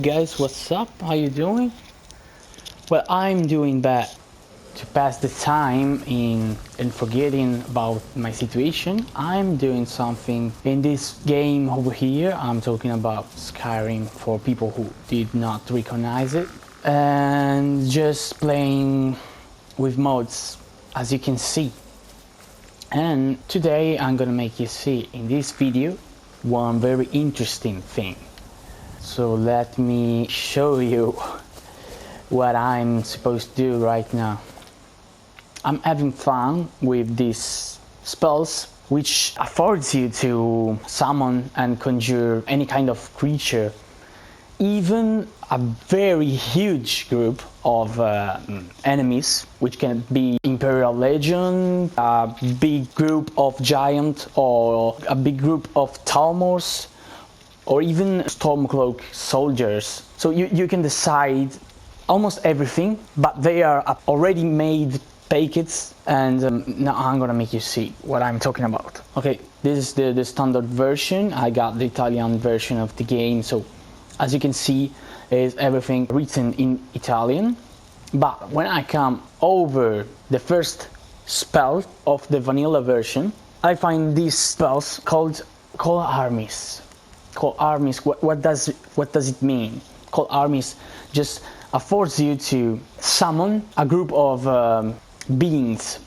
guys, what's up? How you doing? Well, I'm doing that to pass the time and forgetting about my situation. I'm doing something in this game over here. I'm talking about Skyrim for people who did not recognize it, and just playing with mods, as you can see. And today I'm gonna make you see in this video one very interesting thing. So let me show you what I'm supposed to do right now. I'm having fun with these spells, which affords you to summon and conjure any kind of creature, even a very huge group of enemies, which can be Imperial Legion, a big group of giant, or a big group of Talmors, or even Stormcloak soldiers. So you can decide almost everything, but they are already made packets, and now I'm gonna make you see what I'm talking about. Okay, this is the standard version. I got the Italian version of the game, so as you can see, is everything written in Italian. But when I come over the first spell of the vanilla version, I find these spells called armies. Call armies. What does it mean? Call armies just affords you to summon a group of beings.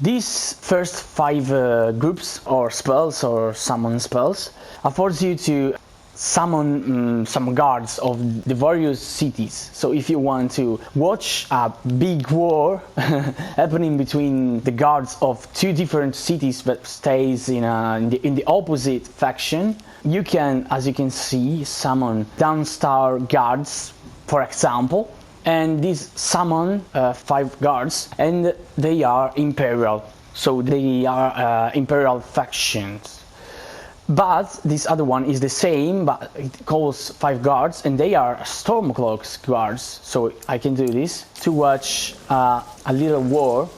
These first 5 groups or spells or summon spells affords you to summon some guards of the various cities. So if you want to watch a big war happening between the guards of 2 different cities but stays in the opposite faction, you can, as you can see, summon Downstar guards, for example, and these summon 5 guards, and they are Imperial, so they are Imperial factions. But this other one is the same, but it calls 5 guards, and they are Stormcloak's guards. So I can do this to watch a little war.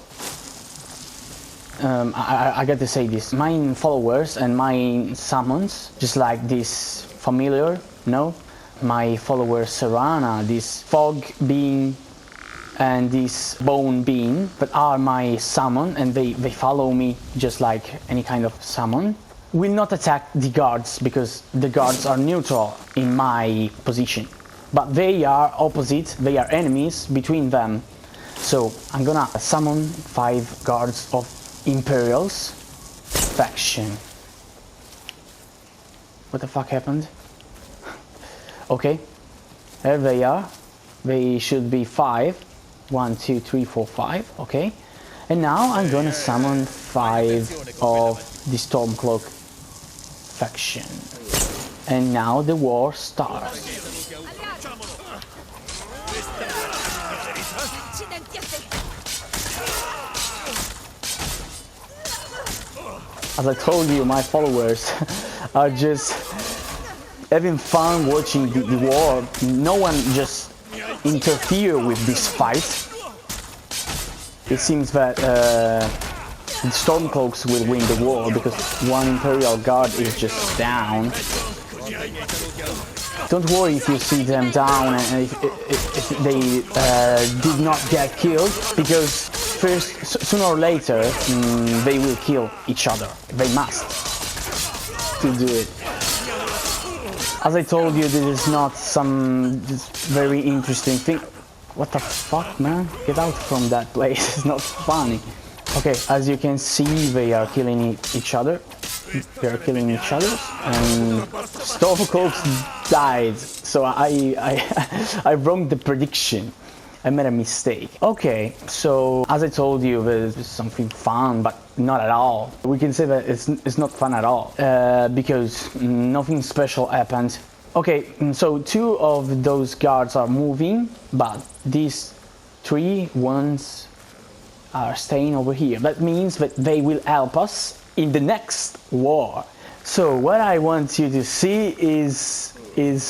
I got to say this. My followers and my summons, just like this familiar, no? My follower Serana, this fog being and this bone being, but are my summon, and they follow me just like any kind of summon. Will not attack the guards because the guards are neutral in my position, but they are opposite, they are enemies between them. So I'm gonna summon 5 guards of Imperials faction. What the fuck happened? Okay, there they are. They should be 5. 1, 2, 3, 4, 5. Okay, and now I'm gonna summon 5 of the Stormcloak faction, and now the war starts. As I told you, my followers are just having fun watching the war. No one just interfere with this fight. It seems that the Stormcloaks will win the war because 1 Imperial guard is just down. Don't worry if you see them down and if they did not get killed, because first, sooner or later, they will kill each other. They must to do it. As I told you, this is not some very interesting thing. What the fuck, man? Get out from that place. It's not funny. Okay, as you can see, they are killing each other. They are killing each other, and Stormcloaks died. So I wronged the prediction. I made a mistake. Okay, so as I told you, there's something fun, but not at all. We can say that it's not fun at all because nothing special happened. Okay, so 2 of those guards are moving, but these 3 ones are staying over here. That means that they will help us in the next war. So what I want you to see is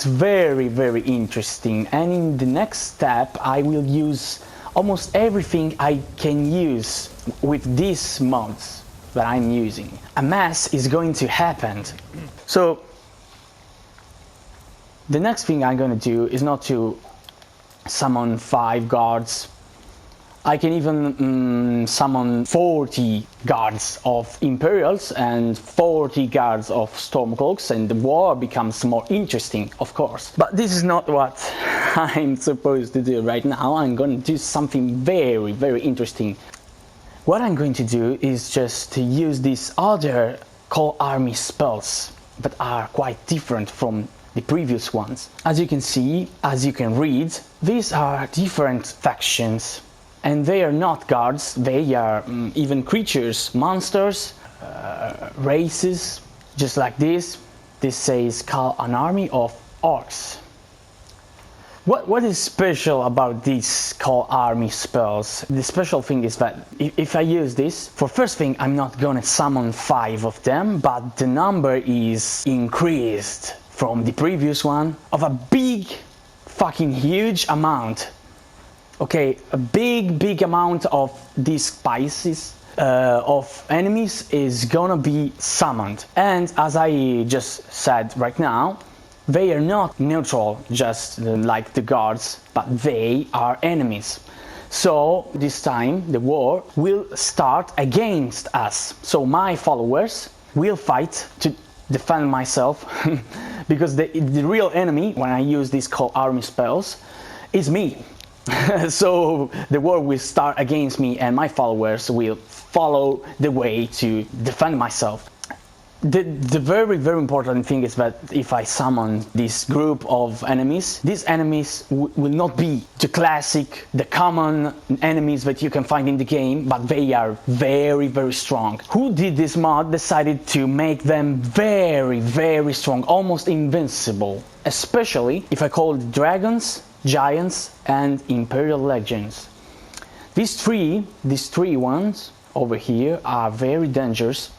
very, very interesting, and in the next step I will use almost everything I can use with these mods that I'm using. A mess is going to happen. So The next thing I'm gonna do is not to summon 5 guards. I can even summon 40 guards of Imperials and 40 guards of Stormcloaks, and the war becomes more interesting, of course. But this is not what I'm supposed to do right now. I'm going to do something very, very interesting. What I'm going to do is just to use these other Call Army spells that are quite different from the previous ones. As you can see, as you can read, these are different factions. And they are not guards, they are even creatures, monsters, races, just like this. This says call an army of orcs. What is special about these call army spells? The special thing is that if I use this, for first thing I'm not gonna summon 5 of them, but the number is increased from the previous one of a big, fucking huge amount. Okay, a big amount of these spices of enemies is gonna be summoned. And as I just said right now, they are not neutral, just like the guards, but they are enemies. So this time the war will start against us. So my followers will fight to defend myself because the real enemy, when I use these Call Army spells, is me. So the war will start against me and my followers will follow the way to defend myself. The very important thing is that if I summon this group of enemies, these enemies will not be the classic, the common enemies that you can find in the game, but they are very strong. Who did this mod decided to make them very strong, almost invincible, especially if I call dragons, giants and Imperial Legions. These three ones over here are very dangerous,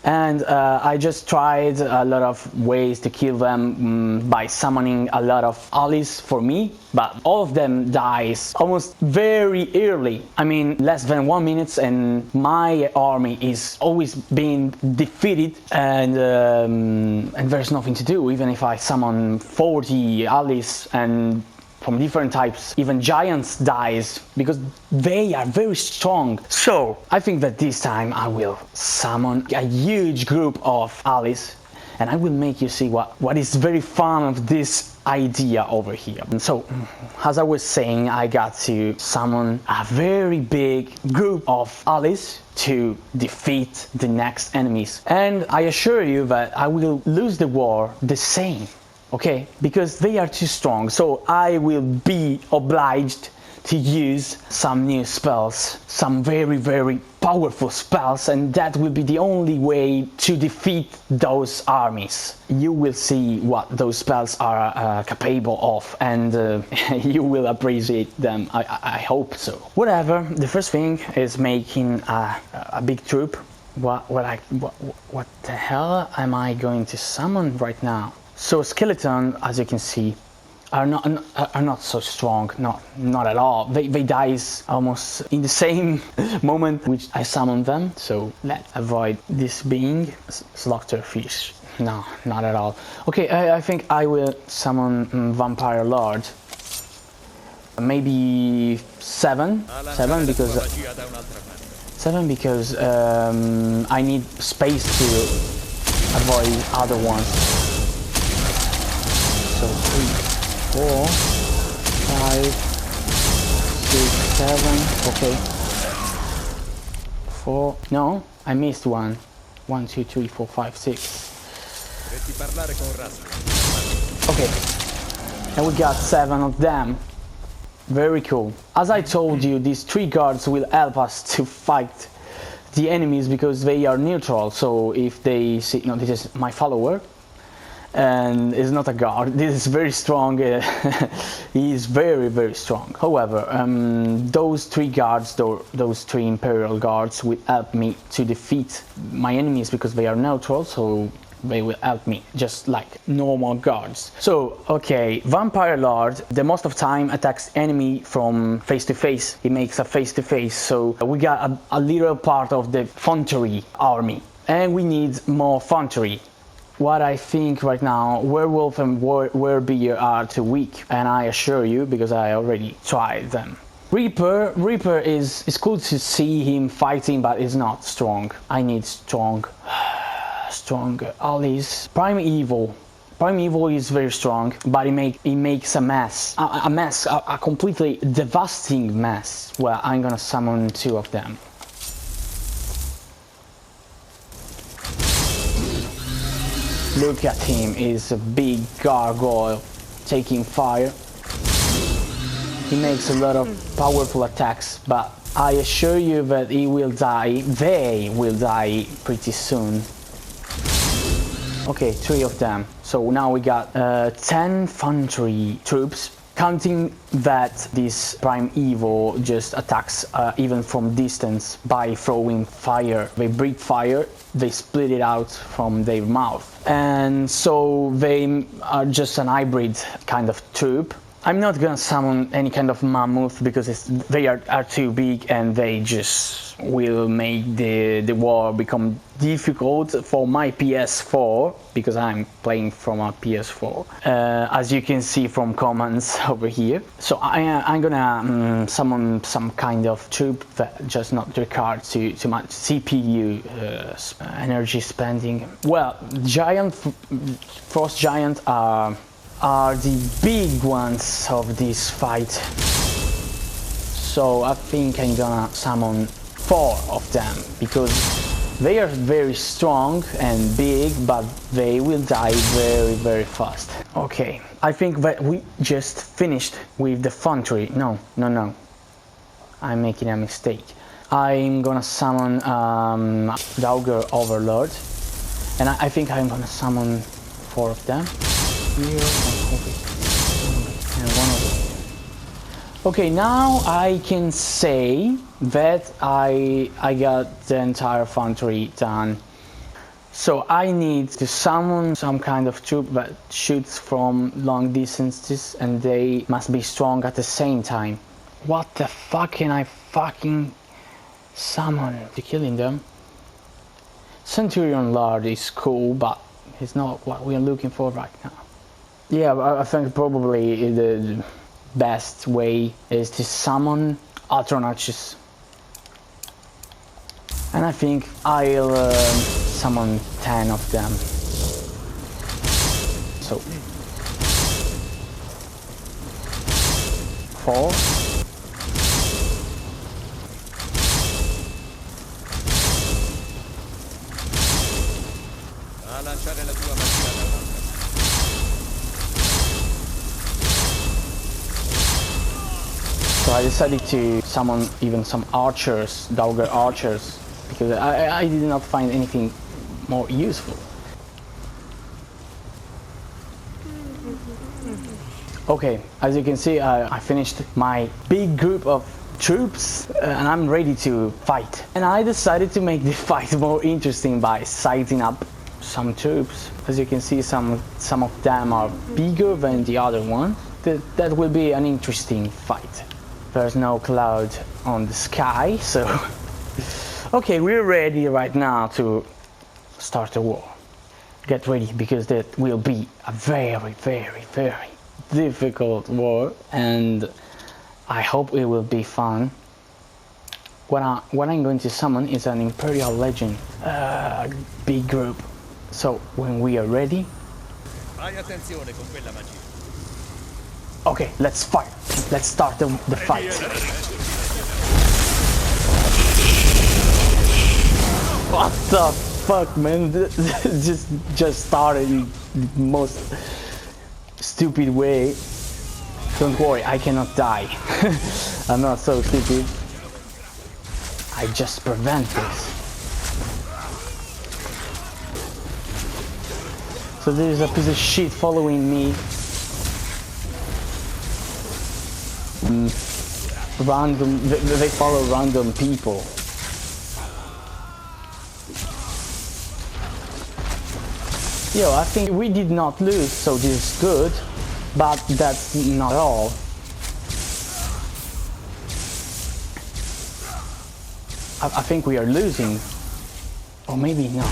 and I just tried a lot of ways to kill them by summoning a lot of allies for me, but all of them dies almost very early. I mean, less than 1 minute and my army is always being defeated, and there's nothing to do. Even if I summon 40 allies and from different types, even giants dies because they are very strong. So I think that this time I will summon a huge group of allies and I will make you see what is very fun of this idea over here. And so, as I was saying, I got to summon a very big group of allies to defeat the next enemies. And I assure you that I will lose the war the same. Okay, because they are too strong, so I will be obliged to use some new spells, some very powerful spells, and that will be the only way to defeat those armies. You will see what those spells are capable of, and you will appreciate them. I hope so. Whatever. The first thing is making a big troop. What the hell am I going to summon right now? So skeleton, as you can see, are not so strong, not at all. They die almost in the same moment which I summon them. So let's avoid this being slaughterfish. No, not at all. Okay, I think I will summon Vampire Lord. Maybe 7 because I need space to avoid other ones. So 3, 4, 5, 6, 7, okay. 4, no, I missed one. 1, 2, 3, 4, 5, 6. Okay, and we got 7 of them. Very cool. As I told you, these 3 guards will help us to fight the enemies because they are neutral. So if they see, no, this is my follower. And is not a guard. This is very strong. He is very strong. However, those 3 guards, those 3 Imperial guards, will help me to defeat my enemies because they are neutral. So they will help me, just like normal guards. So, okay, Vampire Lord, the most of time attacks enemy from face to face. He makes a face to face. So we got a little part of the infantry army, and we need more infantry. what I think right now, Werewolf and Werebear are too weak, and I assure you, because I already tried them. Reaper is cool to see him fighting, but is not strong. I need strong allies. Primeval is very strong, but it makes a mess, a completely devastating mess. Well, I'm gonna summon 2 of them. Look at him, he's a big gargoyle taking fire. He makes a lot of powerful attacks, but I assure you that he will die, they will die pretty soon. Okay, 3 of them. So now we got 10 infantry troops, counting that this Primeval just attacks even from distance by throwing fire. They breathe fire, they split it out from their mouth. And so they are just an hybrid kind of troop. I'm not gonna summon any kind of mammoth because they are too big and they just will make the war become difficult for my PS4 because I'm playing from a PS4, as you can see from comments over here. So I'm gonna summon some kind of troop that just not require too much CPU energy spending. Well, frost giant are the big ones of this fight, so I think I'm gonna summon 4 of them because they are very strong and big, but they will die very fast. Okay, I think that we just finished with the infantry. No, I'm making a mistake. I'm gonna summon Daugr Overlord, and I think I'm gonna summon 4 of them. Here, and 1 of them. Okay, now I can say that I got the entire infantry done. So I need to summon some kind of troop that shoots from long distances, and they must be strong at the same time. What the fuck can I fucking summon to killing them? Centurion Lord is cool, but it's not what we are looking for right now. Yeah, I think probably the best way is to summon Atronachus. And I think I'll summon 10 of them. So 4. So I decided to summon even some archers, Daugr archers, because I did not find anything more useful. Okay, as you can see, I finished my big group of troops and I'm ready to fight. And I decided to make the fight more interesting by sizing up some troops. As you can see, some of them are bigger than the other ones. That will be an interesting fight. There's no cloud on the sky, so okay, we're ready right now to start a war. Get ready, because that will be a very difficult war, and I hope it will be fun. What I'm going to summon is an Imperial Legend, big group. So when we are ready, okay, let's fight. Let's start the fight. What the fuck, man? just started in the most stupid way. Don't worry, I cannot die. I'm not so stupid. I just prevent this. So there's a piece of shit following me. They follow random people. Yo, I think we did not lose, so this is good, but that's not all. I think we are losing, or maybe not.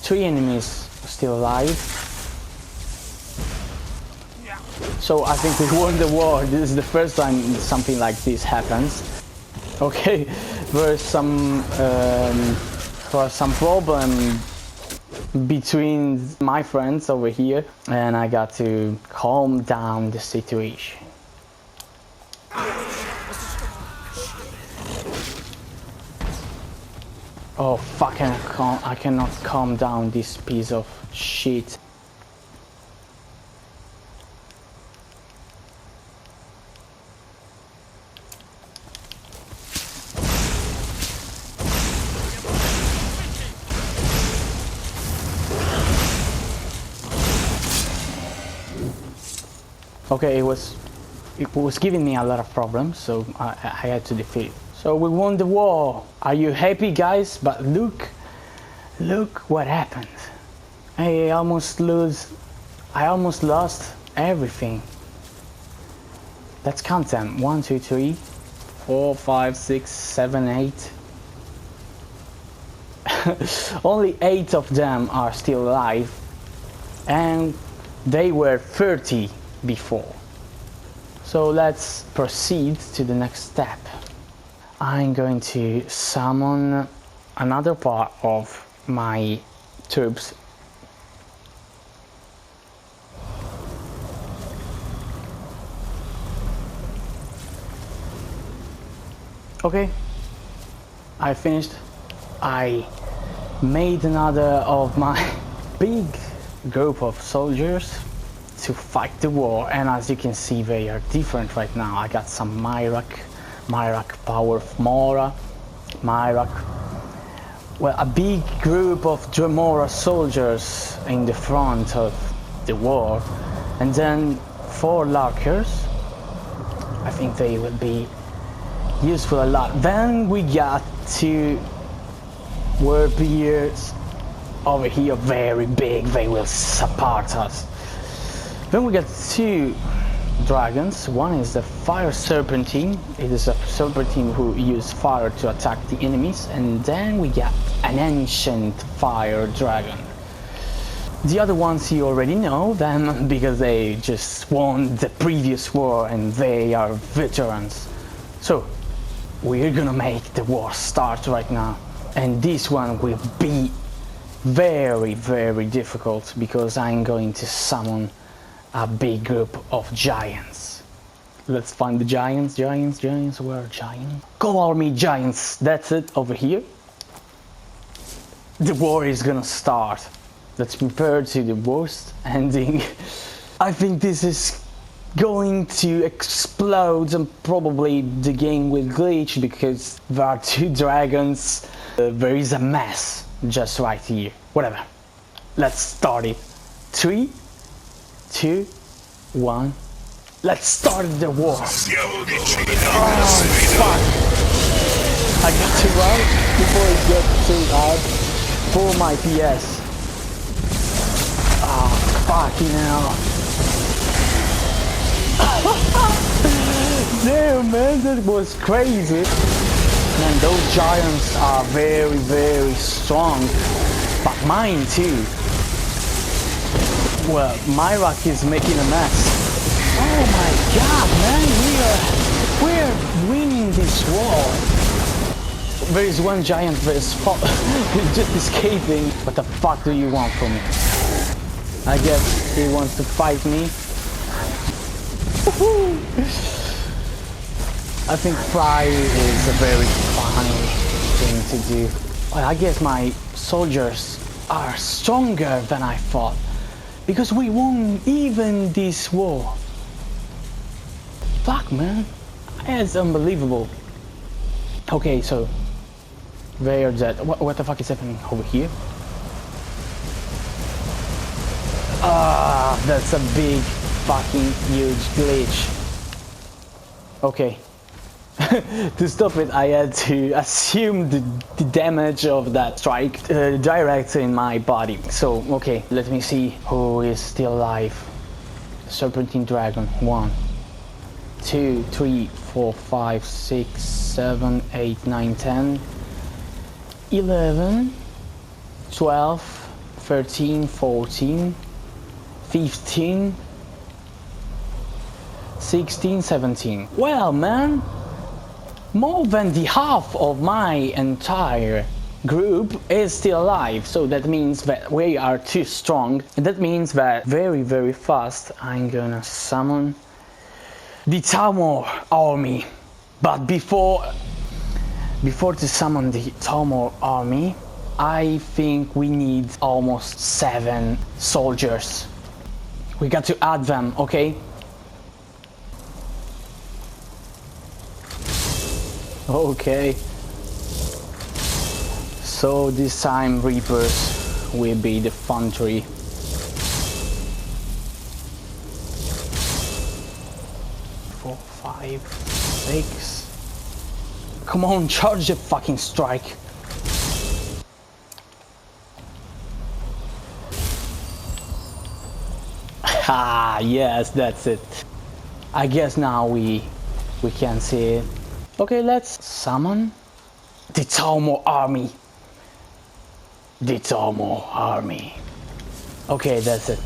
3 enemies still alive. So I think we won the war. This is the first time something like this happens. Okay, there's some problem between my friends over here, and I got to calm down the situation. Oh fuck, I cannot calm down this piece of shit. Okay, it was giving me a lot of problems, so I had to defeat it. So we won the war. Are you happy, guys? But look what happened. I almost lost everything. Let's count them. 1, 2, 3, 4, 5, 6, 7, 8. Only 8 of them are still alive, and they were 30 before. So let's proceed to the next step. I'm going to summon another part of my troops. Okay, I finished. I made another of my big group of soldiers to fight the war, and as you can see, they are different right now. I got some Myrak power of Mora, well, a big group of Dremora soldiers in the front of the war, and then 4 lurkers. I think they will be useful a lot. Then we got 2 warbears over here, very big, they will support us. Then we got 2 dragons. One is the fire serpentine. It is a serpentine who uses fire to attack the enemies. And then we got an ancient fire dragon. The other ones you already know them because they just won the previous war and they are veterans. So we're gonna make the war start right now. And this one will be very, very difficult because I'm going to summon a big group of giants. Let's find the giants. Where are giants? Go army giants, that's it, over here. The war is gonna start. Let's prepare to the worst ending. I think this is going to explode and probably the game will glitch because there are 2 dragons. There is a mess just right here. Whatever. Let's start it. 3, 2, 1. Let's start the war. Oh fuck! I got to run before it gets too hard for my PS. Oh fucking hell! Damn man, that was crazy. Man, those giants are very, very strong, but mine too. Well, Myrak is making a mess. Oh my god, man, we're winning this war. There is one giant that is just escaping. What the fuck do you want from me? I guess he wants to fight me. I think fire is a very funny thing to do. Well, I guess my soldiers are stronger than I thought. Because we won even this war. Fuck man, it's unbelievable. Okay, so they are dead. What the fuck is happening over here? Ah, that's a big fucking huge glitch. Okay. To stop it, I had to assume the damage of that strike direct in my body. So, okay, let me see who is still alive. Serpentine Dragon. 1, 2, 3, 4, 5, 6, 7, 8, 9, 10, 11, 12, 13, 14, 15, 16, 17. Well, man, more than the half of my entire group is still alive, so that means that we are too strong, and that means that very fast I'm gonna summon the Talmor army. But before to summon the Talmor army, I think we need almost 7 soldiers. We got to add them, okay? Okay. So this time Reapers will be the infantry. 4, 5, 6. Come on, charge the fucking strike. Ah, yes, that's it. I guess now we can see it. Okay, let's summon the Talmor army. The Talmor army. Okay, that's it.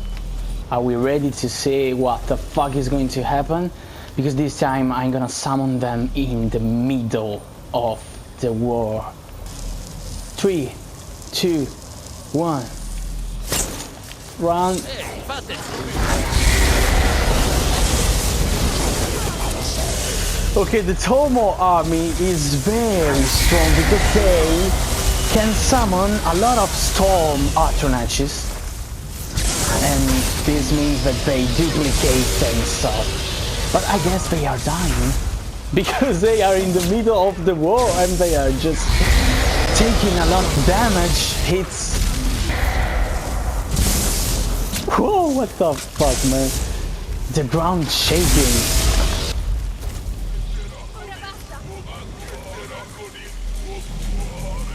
Are we ready to see what the fuck is going to happen? Because this time I'm gonna summon them in the middle of the war. 3, 2, 1. Run. Okay, the Talmor army is very strong because they can summon a lot of storm Atronachs, and this means that they duplicate themselves. But I guess they are dying because they are in the middle of the war and they are just taking a lot of damage hits. Whoa, what the fuck, man? The ground shaking.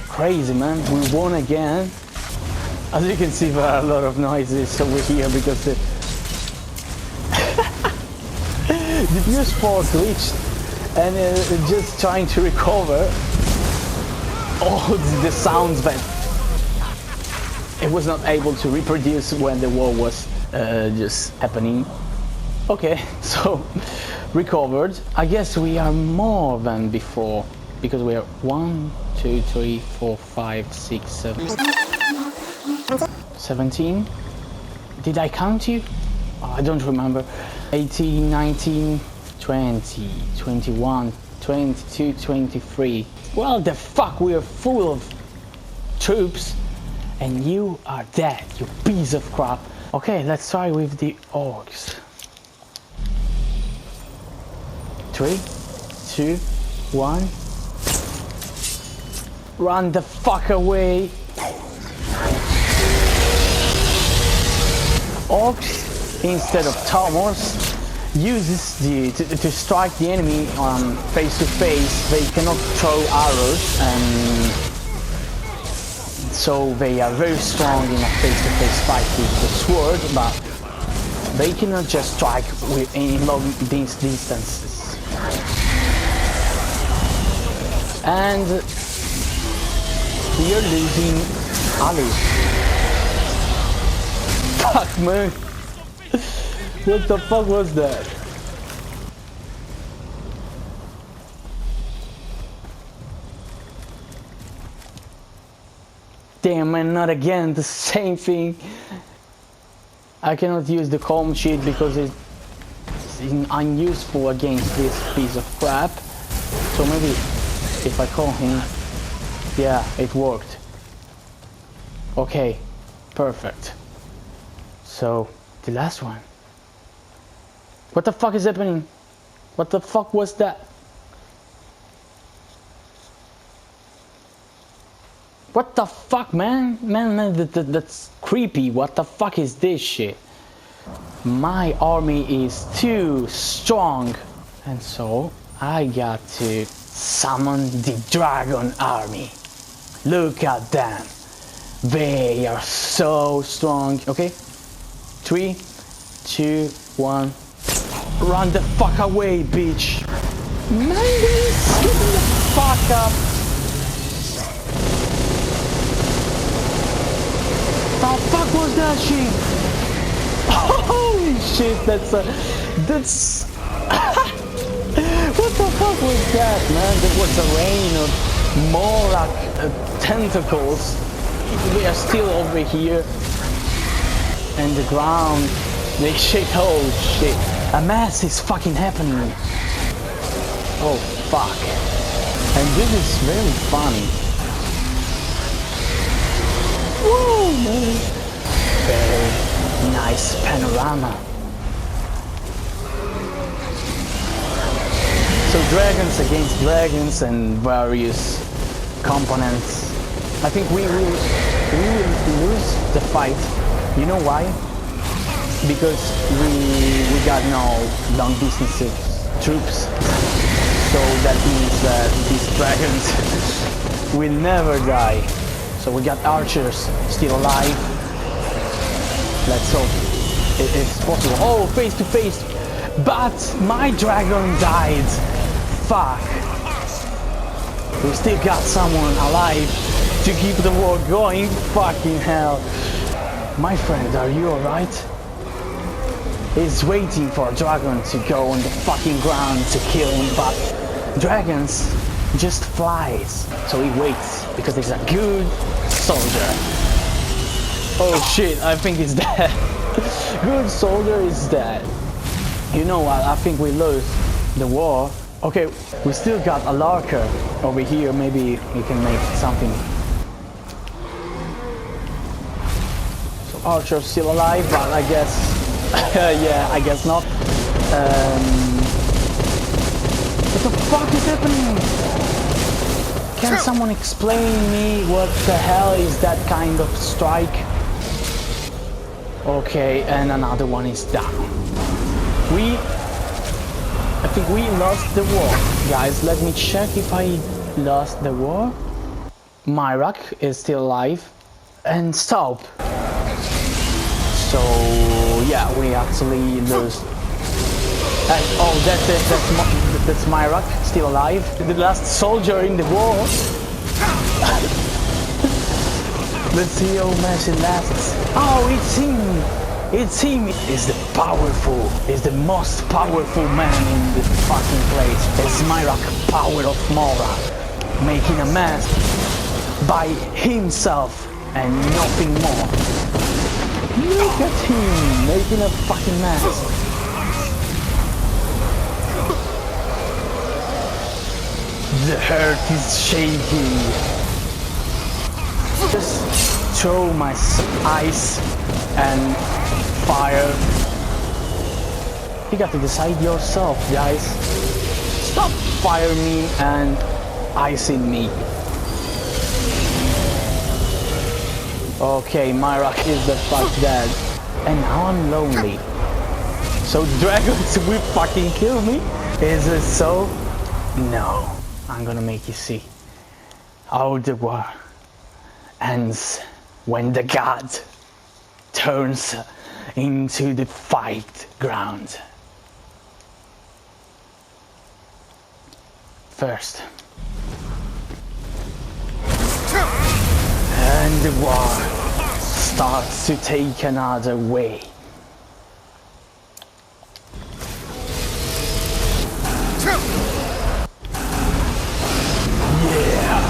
Crazy, man, we won again. As you can see, there are a lot of noises over here because the PS4 glitched and just trying to recover all the sounds that it was not able to reproduce when the war was just happening. Okay, so recovered. I guess we are more than before because we are 1, 2, 3, 4, 5, 6, 7, 17. Did I count you? Oh, I don't remember. 18, 19, 20, 21, 22, 23. Well, the fuck, we are full of troops and you are dead, you piece of crap. Okay, let's try with the orcs. 3, 2, 1. Run the fuck away. Orcs, instead of Talmors, uses to strike the enemy face to face. They cannot throw arrows, and so they are very strong in a face-to-face fight with the sword, but they cannot just strike in long distances. And we are losing Alu. Fuck, man. What the fuck was that? Damn, man, not again, the same thing. I cannot use the calm sheet because it's unuseful against this piece of crap. So maybe if I call him, yeah, it worked. Okay, perfect. So, the last one. What the fuck is happening? What the fuck was that? What the fuck, man? Man, that's creepy. What the fuck is this shit? My army is too strong. And so, I got to summon the dragon army. Look at them. They are so strong. Okay? 3, 2, 1. Run the fuck away, bitch. Man, get the fuck up. the fuck was that shit? Holy shit, that's what the fuck was that, man? There was a rain of more like tentacles. We are still over here. And the ground, they shake. Oh shit, a mess is fucking happening. Oh fuck. And this is really funny. Whoa, man. Very nice panorama. So dragons against dragons and various components. I think we will lose the fight. You know why? Because we got no long distance troops. So that means that these dragons will never die. So we got archers still alive. Let's hope it's possible. Oh, face to face. But my dragon died. Fuck. We still got someone alive to keep the war going. Fucking hell. My friend, are you alright? He's waiting for a dragon to go on the fucking ground to kill him, but dragons just flies. So he waits because he's a good soldier. Oh shit, I think he's dead. Good soldier is dead. You know what, I think we lost the war. Okay, we still got a lurker over here. Maybe we can make something. So Archer's still alive, but I guess, yeah, I guess not. What the fuck is happening? Can someone explain me what the hell is that kind of strike? Okay, and another one is down. I think we lost the war. Guys, let me check if I lost the war. Myrak is still alive. And stop. So, yeah, we actually lost. And, oh, that's it. That's Myrak, still alive. The last soldier in the war. Let's see how much it lasts. Oh, it's him. It's him. He's the powerful. He's the most powerful man in the fucking place. It's Myrak, power of Mora, making a mess by himself and nothing more. Look at him making a fucking mess. The earth is shaking. Just throw my ice and fire. You got to decide yourself, guys. Stop firing me and icing me. Okay, Myrak is the fuck dead. And now I'm lonely. So dragons will fucking kill me? Is it so? No. I'm gonna make you see. How the war ends when the god turns into the fight ground. First. And the war starts to take another way. Yeah.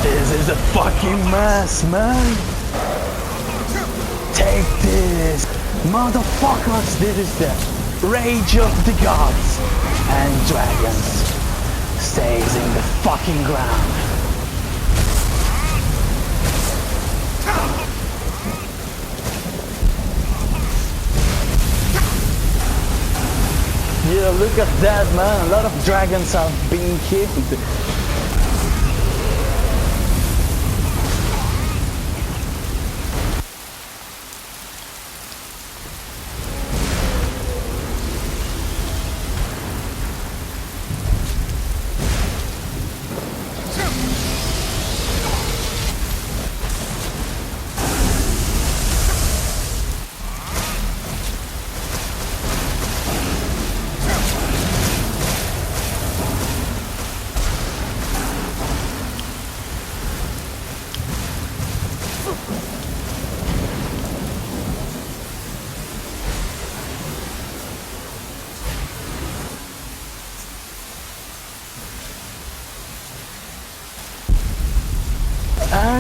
This is a fucking mess, man. Take this, motherfuckers. This is the rage of the gods and dragons stays in the fucking ground. Yeah, look at that, man. A lot of dragons are being killed.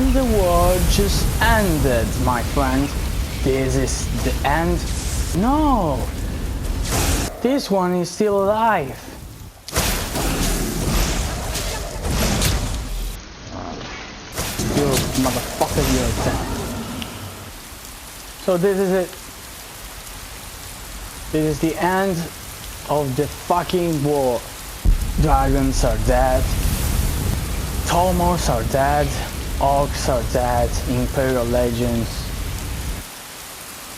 And the war just ended, my friend. This is the end. No! This one is still alive. You motherfucker, you're dead. So this is it. This is the end of the fucking war. Dragons are dead. Tallmors are dead. Orcs are dead. Imperial legends.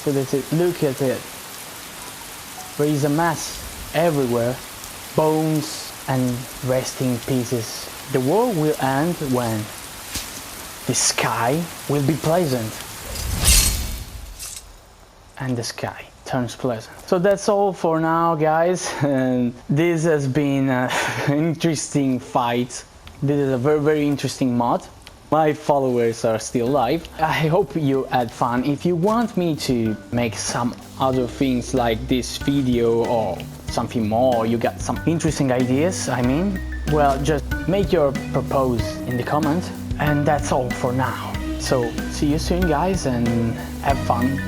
So that's it. Look at it. There is a mess everywhere. Bones and resting pieces. The war will end when the sky will be pleasant. And the sky turns pleasant. So that's all for now, guys. And this has been an interesting fight. This is a very interesting mod. My followers are still alive. I hope you had fun. If you want me to make some other things like this video or something more, you got some interesting ideas, I mean, well, just make your propose in the comment. And that's all for now. So see you soon, guys, and have fun.